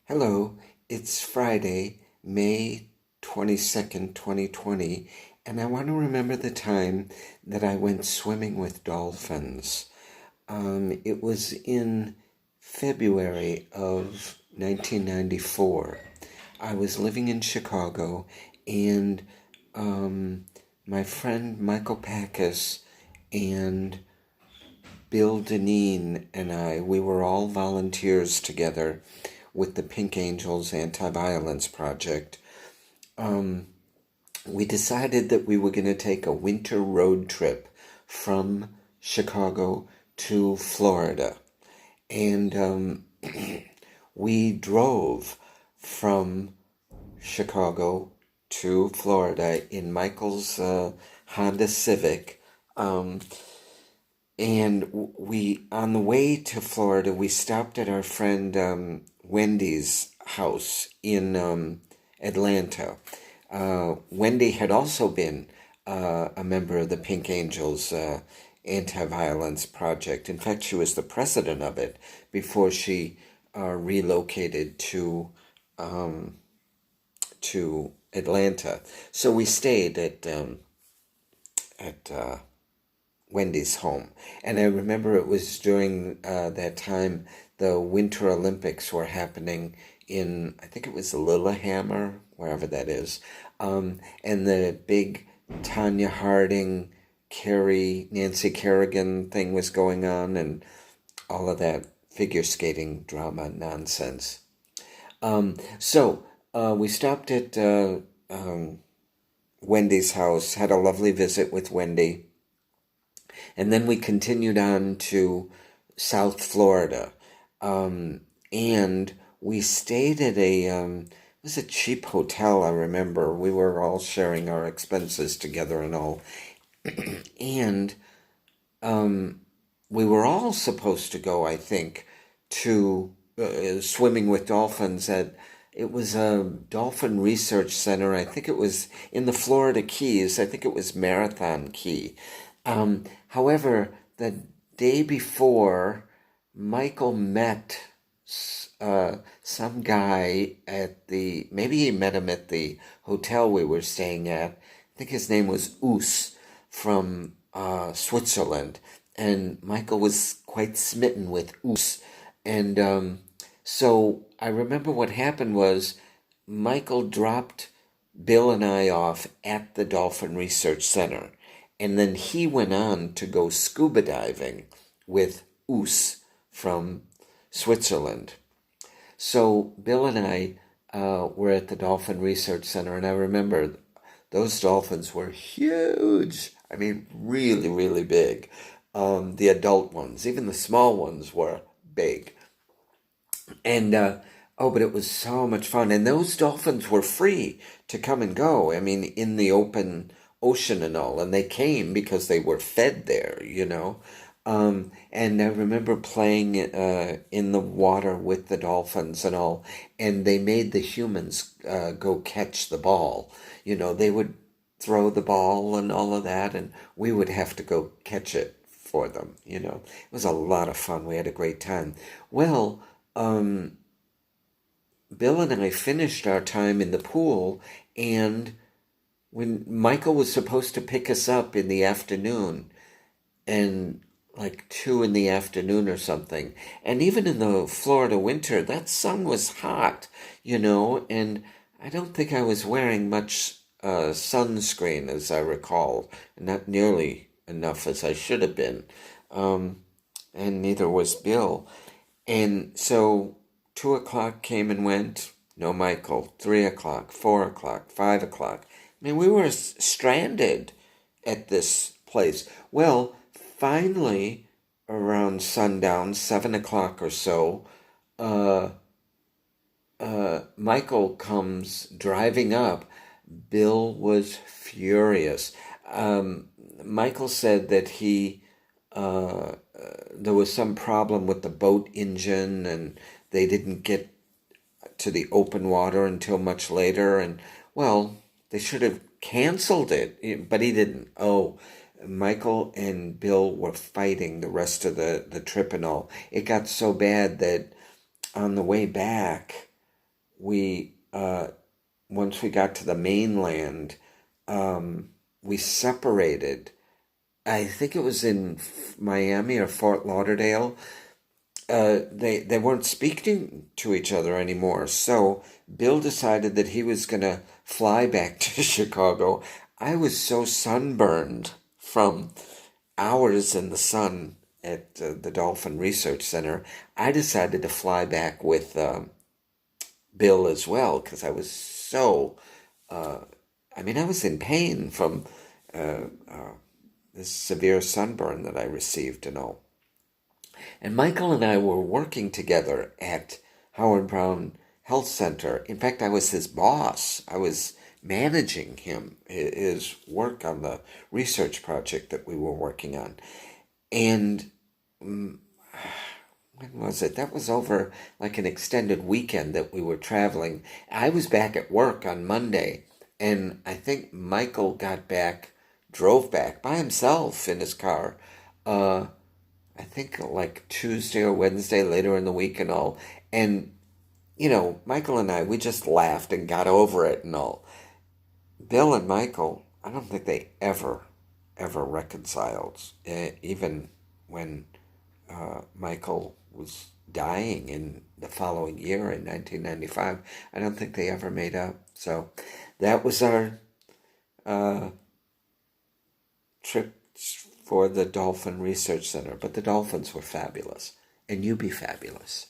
Hello, it's Friday, May 22nd, 2020, and I want to remember the time that I went swimming with dolphins. It was in February of 1994. I was living in Chicago, and my friend Michael Packus and Bill Deneen and we were all volunteers together with the Pink Angels Anti-Violence Project. We decided that we were going to take a winter road trip from Chicago to Florida. And we drove from Chicago to Florida in Michael's Honda Civic. And on the way to Florida, we stopped at our friend Wendy's house in Atlanta. Wendy had also been a member of the Pink Angels Anti-Violence Project. In fact, she was the president of it before she relocated to Atlanta. So we stayed at Wendy's home. And I remember it was during that time the Winter Olympics were happening in, I think it was Lillehammer, wherever that is. And the big Tanya Harding, Nancy Kerrigan thing was going on, and all of that figure skating drama nonsense. So we stopped at Wendy's house, had a lovely visit with Wendy. And then we continued on to South Florida. And we stayed at it was a cheap hotel, I remember. We were all sharing our expenses together and all. And we were all supposed to go, I think, to swimming with dolphins it was a dolphin research center. I think it was in the Florida Keys. I think it was Marathon Key. However, the day before, Michael met some guy maybe he met him at the hotel we were staying at. I think his name was Oos from Switzerland. And Michael was quite smitten with Oos. And so I remember what happened was Michael dropped Bill and I off at the Dolphin Research Center. And then he went on to go scuba diving with Oos from Switzerland. So Bill and I were at the Dolphin Research Center, and I remember those dolphins were huge. I mean, really, really big. The adult ones, even the small ones were big. And, but it was so much fun. And those dolphins were free to come and go. I mean, in the open ocean and all, and they came because they were fed there, and I remember playing in the water with the dolphins and all, and they made the humans go catch the ball. They would throw the ball and all of that, and we would have to go catch it for them. It was a lot of fun. We had a great time. Well, Bill and I finished our time in the pool, and when Michael was supposed to pick us up in the afternoon, and like 2 in the afternoon or something, and even in the Florida winter, that sun was hot, and I don't think I was wearing much sunscreen, as I recall, not nearly enough as I should have been, and neither was Bill. And so 2 o'clock came and went, no Michael. 3 o'clock, 4 o'clock, 5 o'clock. I mean, we were stranded at this place. Well, finally, around sundown, 7 o'clock or so, Michael comes driving up. Bill was furious. Michael said that there was some problem with the boat engine, and they didn't get to the open water until much later. And, well, they should have canceled it, but he didn't. Oh, Michael and Bill were fighting the rest of the trip and all. It got so bad that on the way back, we once we got to the mainland, we separated. I think it was in Miami or Fort Lauderdale. They weren't speaking to each other anymore. So Bill decided that he was gonna fly back to Chicago. I was so sunburned from hours in the sun at the Dolphin Research Center. I decided to fly back with Bill as well because I was so. I mean, I was in pain from this severe sunburn that I received and all. And Michael and I were working together at Howard Brown Health Center. In fact, I was his boss. I was managing him, his work on the research project that we were working on. And when was it? That was over like an extended weekend that we were traveling. I was back at work on Monday, and I think Michael drove back by himself in his car. I think like Tuesday or Wednesday later in the week and all. And, Michael and I, we just laughed and got over it and all. Bill and Michael, I don't think they ever reconciled. Even when Michael was dying in the following year in 1995, I don't think they ever made up. So that was our trip for the Dolphin Research Center. But the dolphins were fabulous. And you be fabulous.